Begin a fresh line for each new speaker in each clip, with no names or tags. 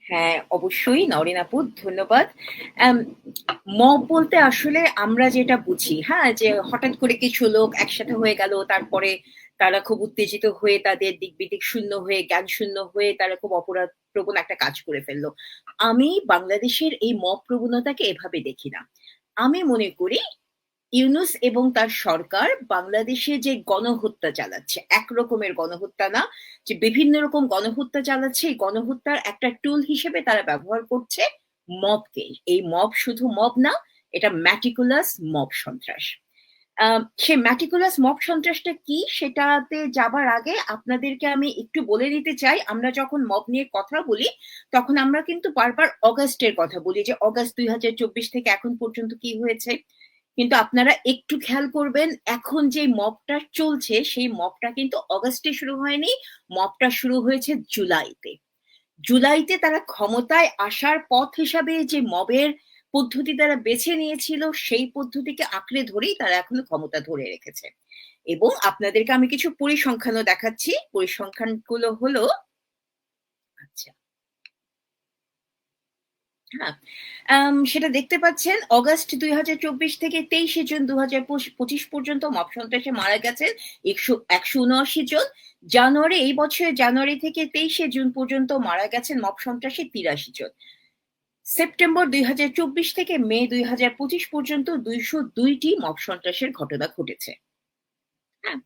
হ্যাঁ, অবশ্যই নওরিন আপু, ধন্যবাদ। অ্যাম মব বলতে আসলে আমরা যেটা বুঝি, হ্যাঁ? যে হঠাৎ করে কিছু লোক একসাথে হয়ে গেল, তারপরে তারা খুব উত্তেজিত হয়ে তাদের দিক-বিদিক শূন্য হয়ে, জ্ঞান শূন্য হয়ে তারা খুব অপরাধপ্রবণ একটা কাজ করে ফেলল। আমি বাংলাদেশের এই মব প্রবণতাকে এভাবে দেখি না। আমি মনে করি ইউনূস এবং তার সরকার বাংলাদেশে যে গণহত্যা চালাচ্ছে, একরকমের গণহত্যা না, যে বিভিন্ন রকম গণহত্যা চালাচ্ছে, এই গণহত্যার একটা টুল হিসেবে তারা ব্যবহার করছে মবকে। এই মব শুধু মব না, এটা meticulous মব সন্ত্রাস। সে meticulous মব সন্ত্রাসটা কি সেটাতে যাবার আগে আপনাদেরকে আমি একটু বলে দিতে চাই, আমরা যখন মব নিয়ে কথা বলি, তখন আমরা কিন্তু বারবার অগাস্টের কথা বলি যে অগাস্ট ২০২৪ থেকে এখন পর্যন্ত কি হয়েছে। কিন্তু আপনারা একটু খেয়াল করবেন, এখন যে মবটা চলছে সেই মবটা কিন্তু অগাস্টে শুরু হয়নি, মবটা শুরু হয়েছে জুলাইতে। জুলাইতে তারা ক্ষমতায় আসার পথ হিসাবে যে মবের পদ্ধতি তারা বেছে নিয়েছিল, সেই পদ্ধতিকে আঁকড়ে ধরেই তারা এখনো ক্ষমতা ধরে রেখেছে। এবং আপনাদেরকে আমি কিছু পরিসংখ্যানও দেখাচ্ছি। পরিসংখ্যানগুলো হলো, আচ্ছা, হ্যাঁ, সেটা দেখতে পাচ্ছেন অগাস্ট ২০২৪ থেকে ২৩শে জুন ২০২৫ পর্যন্ত মব সন্ত্রাসে মারা গেছেন ১৭৯ জন। জানুয়ারি, এই বছরের জানুয়ারি থেকে ২৩শে জুন পর্যন্ত মারা গেছেন মব সন্ত্রাসে ৮৩ জন। সেপ্টেম্বর ২০২৪ থেকে মে ২০২৫ পর্যন্ত ২০২ টি মব সন্ত্রাসের ঘটনা ঘটেছে। হ্যাঁ?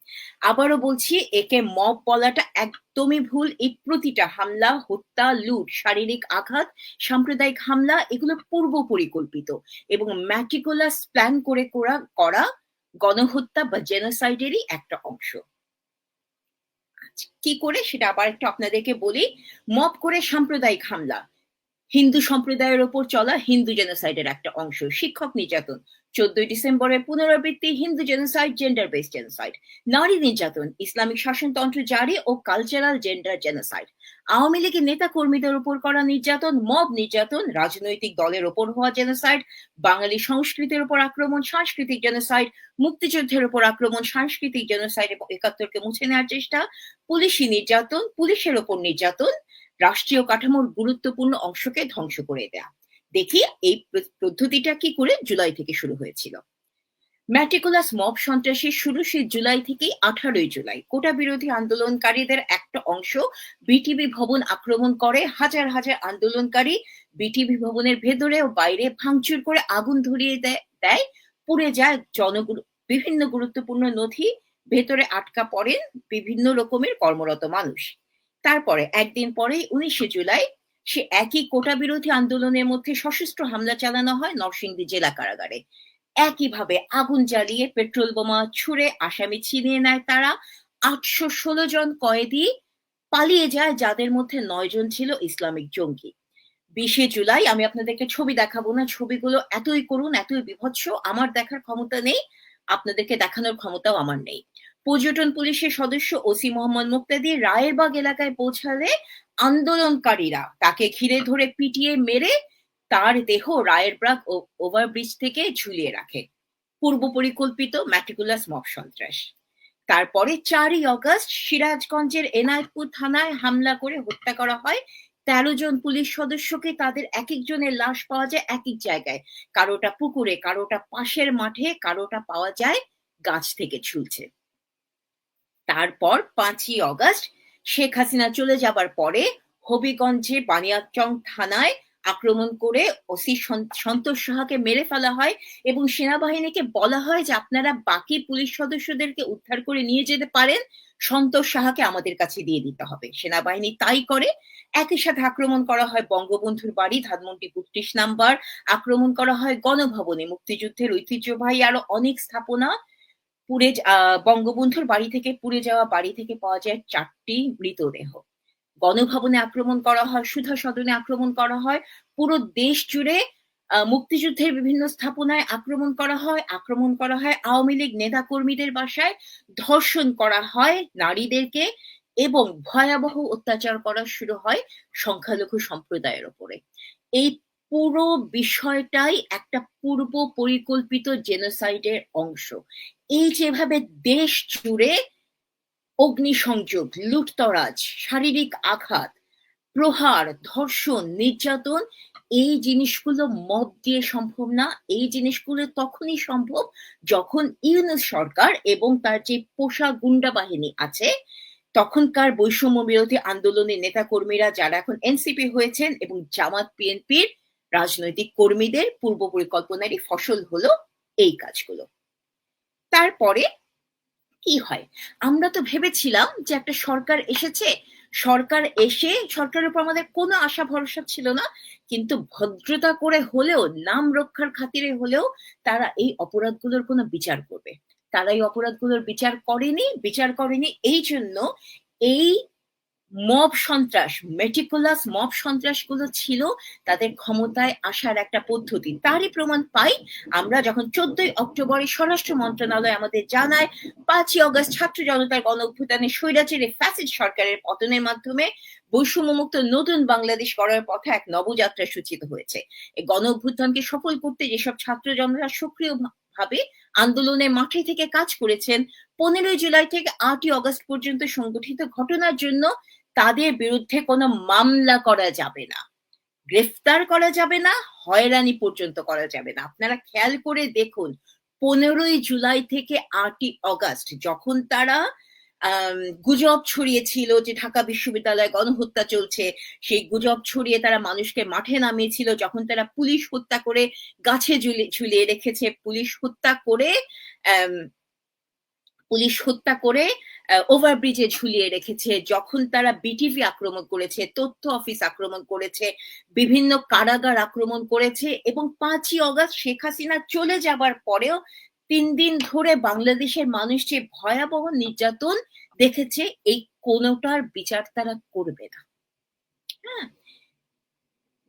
আবারও বলছি, একে মব বলাটা একদমই ভুল। এই প্রতিটা হামলা, হত্যা, লুট, শারীরিক আঘাত, সাম্প্রদায়িক হামলা এগুলো পূর্ব পরিকল্পিত এবং meticulous প্ল্যান করে করা গণহত্যা বা জেনোসাইড এরই একটা অংশ। আচ্ছা, কি করে সেটা আবার একটু আপনাদেরকে বলি। মব করে সাম্প্রদায়িক হামলা। হিন্দু সম্প্রদায়ের উপর চলা হিন্দু জেনোসাইডের একটা অংশ। শিক্ষক নির্যাতন, ১৪ই ডিসেম্বরের পুনরাবৃত্তি Hindu genocide, gender based genocide. নারী নির্যাতন, ইসলামিক শাসনতন্ত্র জারি ও কালচারাল জেন্ডার জেনোসাইড। আওয়ামী লীগের নেতা কর্মীদের উপর করা নির্যাতন, মব নির্যাতন, রাজনৈতিক দলের উপর হওয়া জেনোসাইড, বাঙালি সংস্কৃতির উপর আক্রমণ, সাংস্কৃতিক জেনোসাইড, মুক্তিযুদ্ধের উপর আক্রমণ, সাংস্কৃতিক জেনোসাইড এবং ৭১কে মুছে নেওয়ার চেষ্টা, পুলিশি নির্যাতন, পুলিশের উপর নির্যাতন, রাষ্ট্রীয় কাঠামোর গুরুত্বপূর্ণ অংশকে ধ্বংস করে দেয়া। দেখি এই পদ্ধতিটা কি করে জুলাই থেকে শুরু হয়েছিল। ম্যাটিকুলাস মব সন্ত্রাসের শুরু সেই জুলাই থেকেই। ১৮ই জুলাই কোটা বিরোধী আন্দোলনকারীদের একটা অংশ বিটিভি ভবন আক্রমণ করে। হাজার হাজার আন্দোলনকারী বিটিভি ভবনের ভেতরে ও বাইরে ভাঙচুর করে আগুন ধরিয়ে দেয়। পুড়ে যায় বিভিন্ন গুরুত্বপূর্ণ নথি, ভেতরে আটকা পড়েন বিভিন্ন রকমের কর্মরত মানুষ। তারপরে একদিন পরেই ১৯শে জুলাই সে একই কোটা বিরোধী আন্দোলনের মধ্যে সশস্ত্র হামলা চালানো হয় নরসিংদী জেলা কারাগারে। একইভাবে আগুন জ্বালিয়ে পেট্রোল বোমা ছুড়ে আসামি ছিনিয়ে নেয় তারা। ৮১৬ জন কয়েদি পালিয়ে যায়, যাদের মধ্যে ৯ জন ছিল ইসলামিক জঙ্গি। ২০শে জুলাই আমি আপনাদেরকে ছবি দেখাবো না। ছবিগুলো এতই করুণ, এতই বীভৎস, আমার দেখার ক্ষমতা নেই। আপনাদেরকে দেখানোর ক্ষমতাও আমার নেই। পর্যটন পুলিশের সদস্য ওসি মোহাম্মদ মুক্তাদি রায়েরবাগ এলাকায় পৌঁছালে আন্দোলনকারীরা তাকে ঘিরে ধরে পিটিয়ে মেরে তার দেহ রায়েরবাগ ওভারব্রিজ থেকে ঝুলিয়ে রাখে। পূর্ব পরিকল্পিত meticulous মব সন্ত্রাস। তারপরে ৪ই অগস্ট সিরাজগঞ্জের এনায়েতপুর থানায় হামলা করে হত্যা করা হয় ১৩ জন পুলিশ সদস্যকে। তাদের একেকজনের লাশ পাওয়া যায় একেক জায়গায়। কারোটা পুকুরে, কারোটা পাশের মাঠে, কারোটা পাওয়া যায় গাছ থেকে ঝুলছে। তারপর ৫ই অগস্ট শেখ হাসিনা চলে যাবার পরে হবিগঞ্জে বানিয়াচং থানায় আক্রমণ করে ওসি সন্তোষ সাহাকে মেরে ফেলা হয় এবং সেনাবাহিনীকে বলা হয় যে আপনারা বাকি পুলিশ সদস্যদেরকে উদ্ধার করে নিয়ে যেতে পারেন, সন্তোষ সাহাকে আমাদের কাছে দিয়ে দিতে হবে। সেনাবাহিনী তাই করে। একই সাথে আক্রমণ করা হয় বঙ্গবন্ধুর বাড়ি ধানমন্ডি ৩২ নাম্বার, আক্রমণ করা হয় গণভবনে, মুক্তিযুদ্ধের ঐতিহ্যবাহী আরো অনেক স্থাপনা বঙ্গবন্ধুর বাড়ি থেকে পুড়ে যাওয়া বাড়ি থেকে পাওয়া যায় ৪টি মৃতদেহ। গণভবনে আক্রমণ করা হয়, সুধা সদনে আক্রমণ করা হয়। পুরো দেশ জুড়ে মুক্তিযুদ্ধের বিভিন্ন স্থাপনায় আক্রমণ করা হয় আওয়ামী লীগ নেতাকর্মীদের বাসায়, ধর্ষণ করা হয় নারীদেরকে এবং ভয়াবহ অত্যাচার করা শুরু হয় সংখ্যালঘু সম্প্রদায়ের উপরে। এই পুরো বিষয়টাই একটা পূর্ব পরিকল্পিত জেনোসাইডের অংশ। এই যেভাবে দেশ জুড়ে অগ্নিসংযোগ, লুটতরাজ, শারীরিক আঘাত, প্রহার, ধর্ষণ, নির্যাতন, এই জিনিসগুলো মব দিয়ে সম্ভব না। এই জিনিসগুলো তখনই সম্ভব যখন ইউনূস সরকার এবং তার যে পোষা গুন্ডা বাহিনী আছে, তখনকার বৈষম্য বিরোধী আন্দোলনের নেতাকর্মীরা যারা এখন এনসিপি হয়েছেন এবং জামাত বিএনপির রাজনৈতিক কর্মীদের পূর্ব পরিকল্পনারই ফসল হলো এই কাজগুলো। তারপরে কি হয়, আমরা তো ভেবেছিলাম যে একটা সরকার এসেছে, সরকার এসে সরকারের উপর আমাদের কোনো আশা ভরসা ছিল না, কিন্তু ভদ্রতা করে হলেও, নাম রক্ষার খাতিরে হলেও তারা এই অপরাধগুলোর কোনো বিচার করবে। তারা এই অপরাধগুলোর বিচার করেনি এই জন্য এই মব সন্ত্রাস, মেটিকুলাস মব সন্ত্রাসগুলো ছিল তাদের ক্ষমতায় আসার একটা পদ্ধতি। তারই প্রমাণ পাই আমরা যখন 14ই অক্টোবরে স্বরাষ্ট্র মন্ত্রণালয় আমাদের জানায় 5ই অগস্ট ছাত্র জনতার গণ অভ্যুত্থানে স্বৈরাচারী ফ্যাসিস্ট সরকারের পতনের মাধ্যমে বৈষম্যমুক্ত নতুন বাংলাদেশ গড়ার পথে এক নবযাত্রা সূচিত হয়েছে। এই গণ অভ্যুত্থানকে সফল করতে যেসব ছাত্র জনতা সক্রিয়ভাবে আন্দোলনের মাঠে থেকে কাজ করেছেন, 15ই জুলাই থেকে 8ই অগস্ট পর্যন্ত সংগঠিত ঘটনার জন্য তাদের বিরুদ্ধে কোনো মামলা করা যাবে না, গ্রেফতার করা যাবে না, হয়রানি পর্যন্ত করা যাবে না। আপনারা খেয়াল করে দেখুন, 15ই জুলাই থেকে 8ই অগস্ট যখন তারা গুজব ছড়িয়েছিল যে ঢাকা বিশ্ববিদ্যালয়ে গণহত্যা চলছে, সেই গুজব ছড়িয়ে তারা মানুষকে মাঠে নামিয়েছিল, যখন তারা পুলিশ হত্যা করে গাছে ঝুলিয়ে রেখেছে, পুলিশ হত্যা করে ওভারব্রিজে ঝুলিয়ে রেখেছে, যখন তারা বিটিভি আক্রমণ করেছে, তথ্য অফিস আক্রমণ করেছে, বিভিন্ন কারাগার আক্রমণ করেছে, এবং 5ই অগস্ট শেখ হাসিনা চলে যাবার পরেও 3 দিন ধরে বাংলাদেশের মানুষ যে ভয়াবহ নির্যাতন দেখেছে, এই কোনোটার বিচার তারা করবে না। হ্যাঁ,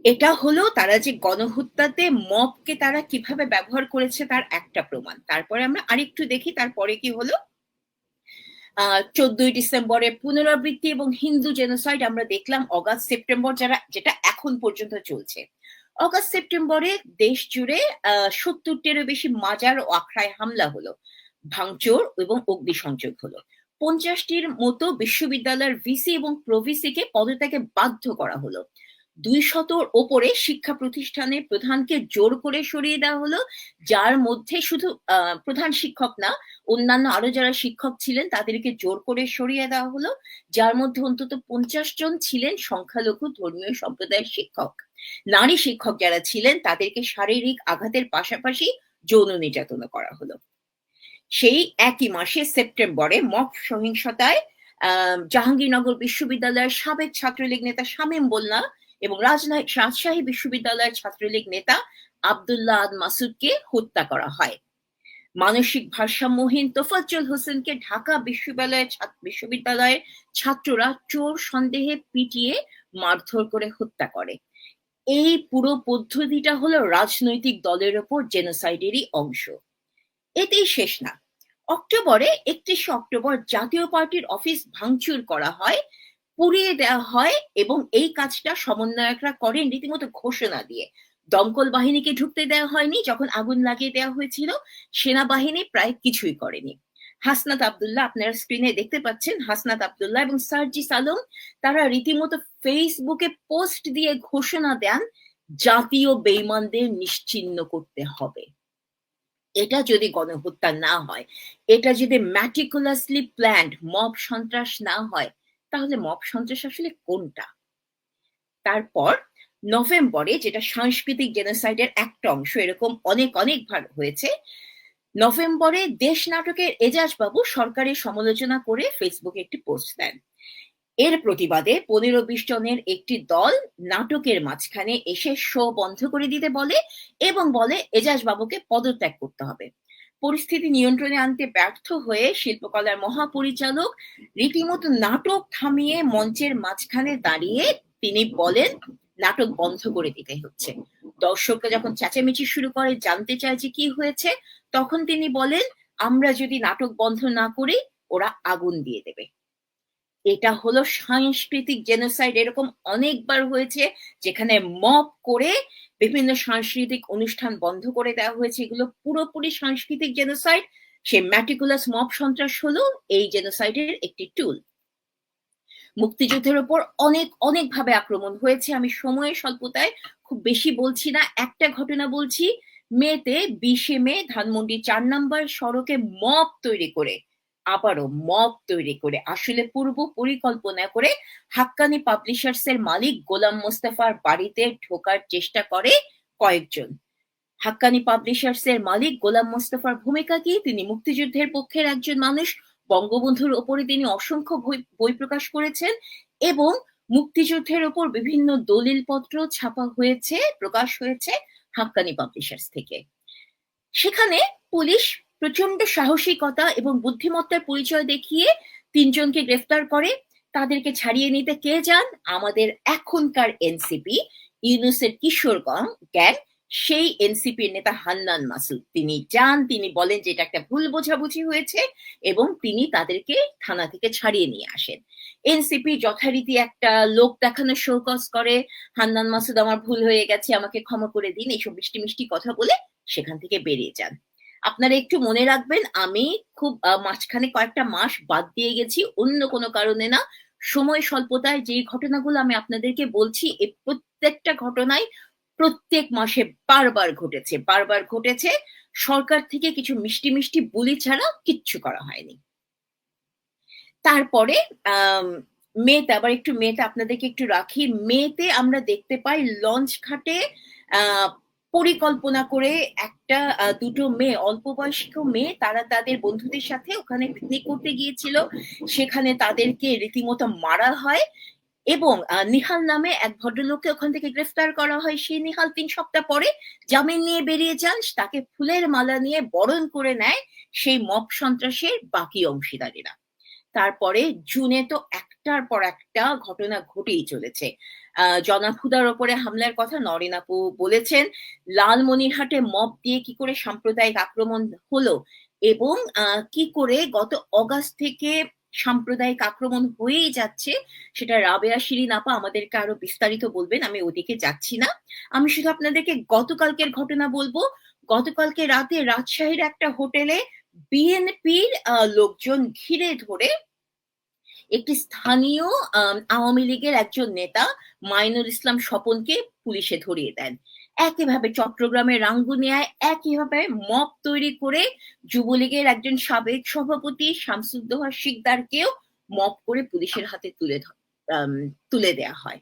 এটা হলো তারা যে গণহত্যাতে মবকে তারা কিভাবে ব্যবহার করেছে তার একটা প্রমাণ। তারপরে আমরা আরেকটু দেখি তারপরে কি হলো। 14ই ডিসেম্বরের পুনরাবৃত্তি এবং হিন্দু জেনোসাইড আমরা দেখলাম অগাস্ট সেপ্টেম্বর, যেটা এখন পর্যন্ত চলছে। অগাস্ট সেপ্টেম্বরে দেশ জুড়ে 70টিরও বেশি মাজার ও আখড়ায় হামলা হলো, ভাঙচুর এবং অগ্নিসংযোগ হলো। 50টির মতো বিশ্ববিদ্যালয়ের ভিসি এবং প্রভিসিকে পদত্যাগে বাধ্য করা হলো। 200র ওপরে শিক্ষা প্রতিষ্ঠানের প্রধানকে জোর করে সরিয়ে দেওয়া হলো, যার মধ্যে শুধু প্রধান শিক্ষক না, অন্যান্য আরো যারা শিক্ষক ছিলেন তাদেরকে জোর করে সরিয়ে দেওয়া হলো, যার মধ্যে অন্তত 50 জন ছিলেন সংখ্যালঘু ধর্মীয় সম্প্রদায়ের শিক্ষক। নারী শিক্ষক যারা ছিলেন তাদেরকে শারীরিক আঘাতের পাশাপাশি যৌন নির্যাতন করা হলো। সেই একই মাসে সেপ্টেম্বরে মব সহিংসতায় জাহাঙ্গীরনগর বিশ্ববিদ্যালয়ের সাবেক ছাত্রলীগ নেতা শামীম মোল্লা এবং রাজশাহী বিশ্ববিদ্যালয়ের ছাত্রলীগ নেতা আব্দুল্লাহ আদ মাসুদকে হত্যা করা হয়। মানসিক ভারসাম্যহীন তোফাজ্জল হোসেনকে ঢাকা বিশ্ববিদ্যালয়ের ছাত্ররা চোর সন্দেহে পিটিয়ে মারধর করে হত্যা করে। এই পুরো পদ্ধতিটা হলো রাজনৈতিক দলের ওপর জেনোসাইডেরই অংশ। এতেই শেষ না, অক্টোবরে 31শে অক্টোবর জাতীয় পার্টির অফিস ভাঙচুর করা হয়, পুড়িয়ে দেওয়া হয়, এবং এই কাজটা সমন্বয়করা করেন রীতিমতো ঘোষণা দিয়ে। দমকল বাহিনীকে ঢুকতে দেওয়া হয়নি, যখন আগুন লাগিয়ে দেওয়া হয়েছিল সেনাবাহিনী প্রায় কিছুই করেনি। হাসনাত আব্দুল্লাহ, আপনারা স্ক্রিনে দেখতে পাচ্ছেন, হাসনাত আব্দুল্লাহ এবং সার্জিস আলম তারা রীতিমতো ফেসবুকে পোস্ট দিয়ে ঘোষণা দেন জাতীয় বেঈমানদের নিশ্চিহ্ন করতে হবে। এটা যদি গণহত্যা না হয়, এটা যদি ম্যাটিকুলাসলি প্ল্যান্ড মব সন্ত্রাস না হয়, তাহলে মব সন্ত্রাস আসলে কোনটা? তারপর নভেম্বরে, যেটা সাংস্কৃতিক জেনোসাইডের একটা অংশ, এরকম অনেকবার হয়েছে, নভেম্বরে দেশ নাটকের এজাজ বাবু সরকারের সমালোচনা করে ফেসবুকে একটি পোস্ট দেন। এর প্রতিবাদে 15-20 জনের একটি দল নাটকের মাঝখানে এসে শো বন্ধ করে দিতে বলে এবং বলে এজাজ বাবুকে পদত্যাগ করতে হবে। পরিস্থিতি নিয়ন্ত্রণে আনতে ব্যর্থ হয়ে শিল্পকলার মহাপরিচালক রীতিমতো নাটক থামিয়ে মঞ্চের মাঝখানে দাঁড়িয়ে তিনি বলেন নাটক বন্ধ করে দিতে হচ্ছে। দর্শকরা যখন চেঁচামেচি শুরু করে, জানতে চায় যে কি হয়েছে, তখন তিনি বলেন আমরা যদি নাটক বন্ধ না করি ওরা আগুন দিয়ে দেবে। এটা হলো সাংস্কৃতিক জেনোসাইড। এরকম অনেকবার হয়েছে যেখানে মব করে বিভিন্ন সাংস্কৃতিক অনুষ্ঠান বন্ধ করে দেওয়া হয়েছে। এগুলো পুরোপুরি সাংস্কৃতিক জেনোসাইড। সে ম্যাটিকুলাস মব সন্ত্রাস হলো এই জেনোসাইডের একটি টুল। মুক্তিযুদ্ধের উপর অনেক অনেক ভাবে আক্রমণ হয়েছে। আমি সময়ের স্বল্পতায় খুব বেশি বলছি না, একটা ঘটনা বলছি। মেতে 20শে মে ধানমন্ডি 4 নম্বর সড়কে মব তৈরি করে, আবারও মব তৈরি করে, আসলে পূর্ব পরিকল্পনা করে হাক্কানি পাবলিশার্স এর মালিক গোলাম মোস্তফার বাড়িতে ঢোকার চেষ্টা করে কয়েকজন। হাক্কানি পাবলিশার্স এর মালিক গোলাম মোস্তফার ভূমিকা কি? তিনি মুক্তিযুদ্ধের পক্ষের একজন মানুষ। বঙ্গবন্ধুর ওপরে তিনি অসংখ্য বই প্রকাশ করেছেন এবং মুক্তিযুদ্ধের ওপর বিভিন্ন দলিলপত্র ছাপা হয়েছে, প্রকাশ হয়েছে হাক্কানি পাবলিশার্স থেকে। সেখানে পুলিশ প্রচন্ড সাহসিকতা এবং বুদ্ধিমত্তার পরিচয় দেখিয়ে 3 জনকে গ্রেফতার করে। তাদেরকে ছাড়িয়ে নিতে কে যান? আমাদের এখনকার এনসিপি, ইউনূসের কিশোর গ্যাং, সেই এনসিপির নেতা হান্নান মাসুদ। তিনি যান, তিনি বলেন যে এটা একটা ভুল বোঝাবুঝি হয়েছে এবং তিনি তাদেরকে থানা থেকে ছাড়িয়ে নিয়ে আসেন। এনসিপি যথারীতি একটা লোক দেখানো শোকজ করে, হান্নান মাসুদ আমার ভুল হয়ে গেছে, আমাকে ক্ষমা করে দিন, এইসব মিষ্টি মিষ্টি কথা বলে সেখান থেকে বেরিয়ে যান। আপনারা একটু মনে রাখবেন, আমি খুব মাঝখানে কয়েকটা মাস বাদ দিয়ে গেছি, অন্য কোনো কারণে না, সময় স্বল্পতায়। যে ঘটনাগুলো আমি আপনাদেরকে বলছি, এই প্রত্যেকটা ঘটনায় প্রত্যেক মাসে বারবার ঘটেছে, বারবার ঘটেছে। সরকার থেকে কিছু মিষ্টি মিষ্টি বুলি ছাড়া কিচ্ছু করা হয়নি। তারপরে মেতে, আবার একটু মেতে আপনাদেরকে একটু রাখি। মেতে আমরা দেখতে পাই লঞ্চ ঘাটে পরিকল্পনা করে একটা দুটো মেয়ে, অল্প বয়স্ক মেয়ে, তারা তাদের বন্ধুদের সাথে ওখানে পিকনিক করতে গিয়েছিল। সেখানে তাদেরকে রীতিমতো মারা হয় এবং নিহাল নামে এক ভদ্রলোককে ওখান থেকে গ্রেফতার করা হয়। সেই নিহাল 3 সপ্তাহ পরে জামিন নিয়ে বেরিয়ে যান। তাকে ফুলের মালা নিয়ে বরণ করে নেয় সেই মব সন্ত্রাসের বাকি অংশীদারেরা। তারপরে জুনে তো একটার পর একটা ঘটনা ঘটেই চলেছে। জনাব হুদার ওপরে হামলার কথা নরেন আপু বলেছেন। লালমনিরহাটে মব দিয়ে কি করে সাম্প্রদায়িক আক্রমণ হলো এবং কি করে গত অগাস্ট থেকে সাম্প্রদায়িক আক্রমণ হয়েই যাচ্ছে, সেটা রাবেয়া শিরিন আপা আমাদেরকে আরো বিস্তারিত বলবেন। আমি ওদিকে যাচ্ছি না, আমি শুধু আপনাদেরকে গতকালকের ঘটনা বলবো। গতকালকে রাতে রাজশাহীর একটা হোটেলে বিএনপির লোকজন ঘিরে ধরে একটি স্থানীয় আওয়ামী লীগের একজন নেতা মাইনুল ইসলাম স্বপনকে পুলিশে ধরিয়ে দেন। একইভাবে চট্টগ্রামের রাঙ্গুনিয়ায় একইভাবে মব তৈরি করে যুবলীগের একজন সাবেক সভাপতি শামসুদ্দোহা শিকদারকেও মব করে পুলিশের হাতে তুলে দেয়া হয়।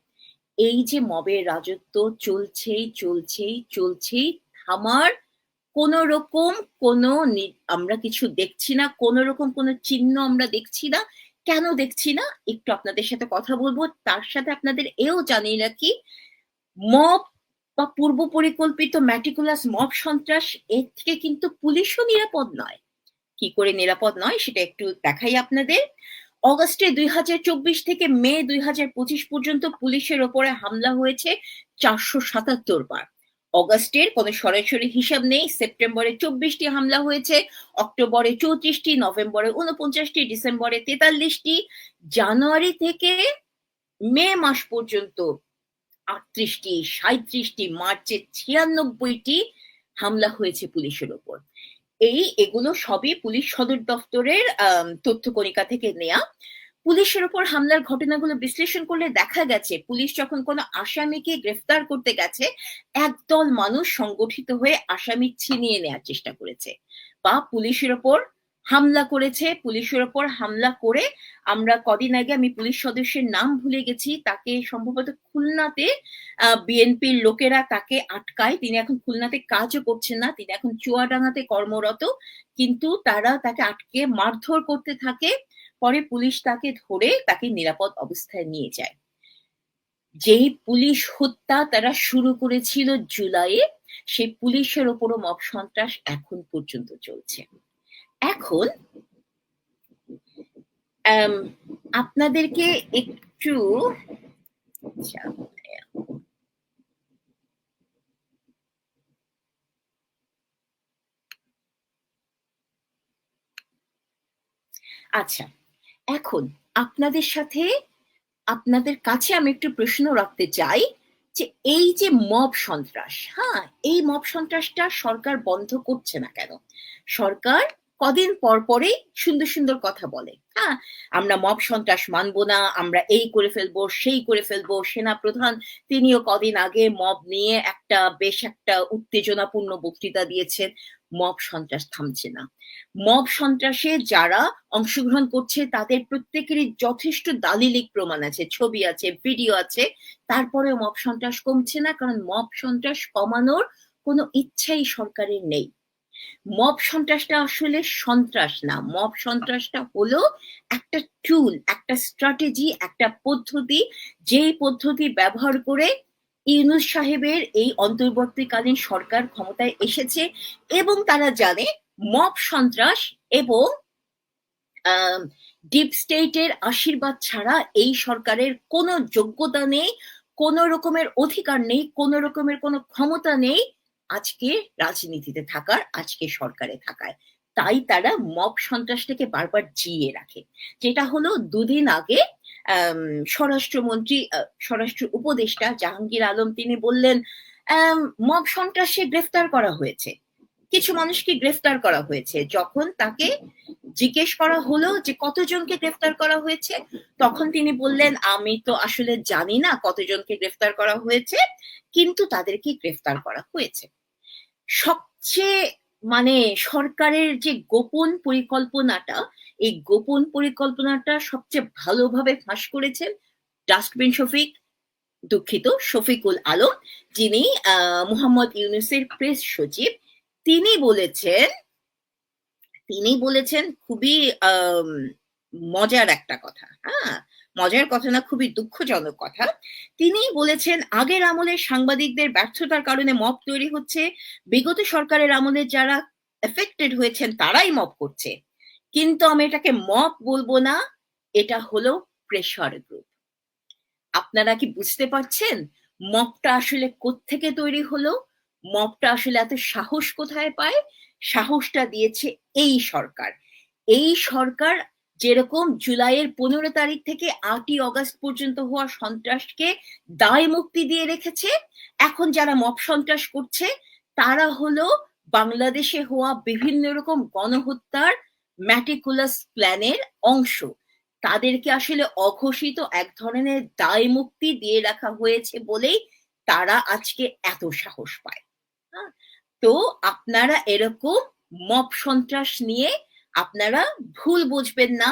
এই যে মবের রাজত্ব চলছেই চলছেই চলছেই, থামার কোন রকম আমরা কিছু দেখছি না, কোন রকম কোন চিহ্ন আমরা দেখছি না। কেন দেখছি না একটু আপনাদের সাথে কথা বলবো। তার সাথে আপনাদের এও জানিয়ে রাখি, মব বা পূর্ব পরিকল্পিত ম্যাটিকুলাস মব সন্ত্রাস, এর থেকে কিন্তু পুলিশও নিরাপদ নয়। কি করে নিরাপদ নয় সেটা একটু দেখাই আপনাদের। অগাস্টে 2024 থেকে মে 2025 পর্যন্ত পুলিশের ওপরে হামলা হয়েছে 477 বার। অগাস্টের কোনো সরাসরি হিসাব নেই। সেপ্টেম্বরে 24টি হামলা হয়েছে, অক্টোবরে 34টি, নভেম্বরে 49টি, ডিসেম্বরে 43টি, জানুয়ারি থেকে মে মাস পর্যন্ত 38টি, 37টি, মার্চে 96টি হামলা হয়েছে পুলিশের ওপর। এগুলো সবই পুলিশ সদর দপ্তরের তথ্য কণিকা থেকে নেয়া। পুলিশের উপর হামলার ঘটনাগুলো বিশ্লেষণ করলে দেখা গেছে, পুলিশ যখন কোনো আসামিকে গ্রেফতার করতে গেছে, একদল মানুষ সংগঠিত হয়ে আসামি ছিনিয়ে নেওয়ার চেষ্টা করেছে বা পুলিশের ওপর হামলা করেছে। পুলিশের ওপর হামলা করে, আমরা কদিন আগে, আমি পুলিশ সদস্যের নাম ভুলে গেছি, তাকে সম্ভবত খুলনাতে বিএনপির লোকেরা তাকে আটকায়। তিনি এখন খুলনাতে কাজও করছেন না, তিনি এখন চুয়াডাঙ্গাতে কর্মরত, কিন্তু তারা তাকে আটকে মারধর করতে থাকে। পরে পুলিশ তাকে ধরে তাকে নিরাপদ অবস্থায় নিয়ে যায়। যেই পুলিশ হত্যা তারা শুরু করেছিল জুলাইয়ে, সেই পুলিশের ওপরও মব সন্ত্রাস এখন পর্যন্ত চলছে। এখন আপনাদেরকে একটু আচ্ছা, এখন আপনাদের কাছে আমি একটু প্রশ্ন রাখতে চাই যে এই যে মব সন্ত্রাস, হ্যাঁ, এই মব সন্ত্রাসটা সরকার বন্ধ করছে না কেন? সরকার কদিন পর পরেই সুন্দর সুন্দর কথা বলে। হ্যাঁ, আমরা মব সন্ত্রাস মানবো না, আমরা এই করে ফেলবো, সেই করে ফেলবো। সেনা প্রধান তিনিও কদিন আগে মব নিয়ে বেশ একটা উত্তেজনাপূর্ণ বক্তৃতা দিয়েছেন। মব সন্ত্রাস থামছে না। মব সন্ত্রাসে যারা অংশগ্রহণ করছে তাদের প্রত্যেকেরই যথেষ্ট দালিলিক প্রমাণ আছে, ছবি আছে, ভিডিও আছে। তারপরেও মব সন্ত্রাস কমছে না, কারণ মব সন্ত্রাস কমানোর কোনো ইচ্ছাই সরকারের নেই। মব সন্ত্রাসটা আসলে সন্ত্রাস না, মব সন্ত্রাসটা হলো একটা টুল, একটা স্ট্র্যাটেজি, একটা পদ্ধতি, যেই পদ্ধতি ব্যবহার করে ইউনূস সাহেবের এই অন্তর্বর্তীকালীন সরকার ক্ষমতায় এসেছে এবং তারা জানে মব সন্ত্রাস এবং ডিপ স্টেটের আশীর্বাদ ছাড়া এই সরকারের কোনো যোগ্যতা নেই, কোনো রকমের অধিকার নেই, কোনো রকমের কোনো ক্ষমতা নেই আজকে রাজনীতিতে থাকার, আজকে সরকারে থাকার। তাই তারা মব সন্ত্রাসটাকে বারবার জিইয়ে রাখে। যেটা হলো দুদিন আগে স্বরাষ্ট্রমন্ত্রী, স্বরাষ্ট্র উপদেষ্টা জাহাঙ্গীর আলম তিনি বললেন মব সন্ত্রাসে গ্রেফতার করা হয়েছে, কিছু মানুষকে গ্রেফতার করা হয়েছে। যখন তাকে জিজ্ঞেস করা হলো যে কতজনকে গ্রেফতার করা হয়েছে, তখন তিনি বললেন আমি তো আসলে জানি না কতজনকে গ্রেফতার করা হয়েছে, কিন্তু তাদেরকে গ্রেফতার করা হয়েছে। সবচেয়ে মানে সরকারের যে গোপন পরিকল্পনাটা, এই গোপন পরিকল্পনাটা সবচেয়ে ভালোভাবে ফাঁস করেছেন ডাস্টবিন শফিক, দুঃখিত শফিকুল আলম, যিনি মোহাম্মদ ইউনূসের প্রেস সচিব। তিনি বলেছেন খুবই মজার একটা কথা। হ্যাঁ, মজার কথা না, খুবই দুঃখজনক কথা। তিনি বলেছেন আগের আমলের সাংবাদিকদের ব্যর্থতার কারণে মব তৈরি হচ্ছে, বিগত সরকারের আমলে যারা এফেক্টেড হয়েছেন তারাই মব করছে, কিন্তু আমি এটাকে মব বলবো না, এটা হলো প্রেশার গ্রুপ। আপনারা কি বুঝতে পারছেন মবটা আসলে কোত্থেকে তৈরি হলো? মবটা আসলে এত সাহস কোথায় পায়? সাহসটা দিয়েছে এই সরকার। এই সরকার যেরকম জুলাইয়ের 15 তারিখ থেকে 8ই অগাস্ট পর্যন্ত হওয়া সন্ত্রাসকে দায় মুক্তি দিয়ে রেখেছে, এখন যারা মব সন্ত্রাস করছে তারা হলো বাংলাদেশে হওয়া বিভিন্ন রকম গণহত্যার ম্যাটিকুলাস প্ল্যানের অংশ। তাদেরকে আসলে অঘোষিত এক ধরনের দায় মুক্তি দিয়ে রাখা হয়েছে বলেই তারা আজকে এত সাহস পায়। হ্যাঁ, তো আপনারা এরকম মব সন্ত্রাস নিয়ে আপনারা ভুল বুঝবেন না,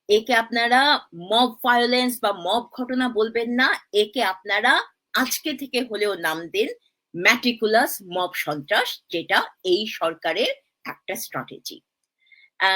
একে আপনারা মব ভায়োলেন্স বা মব ঘটনা বলবেন না, একে আপনারা আজকে থেকে হলেও নাম দিন ম্যাটিকুলাস মব সন্ত্রাস, যেটা এই সরকারের একটা স্ট্র্যাটেজি।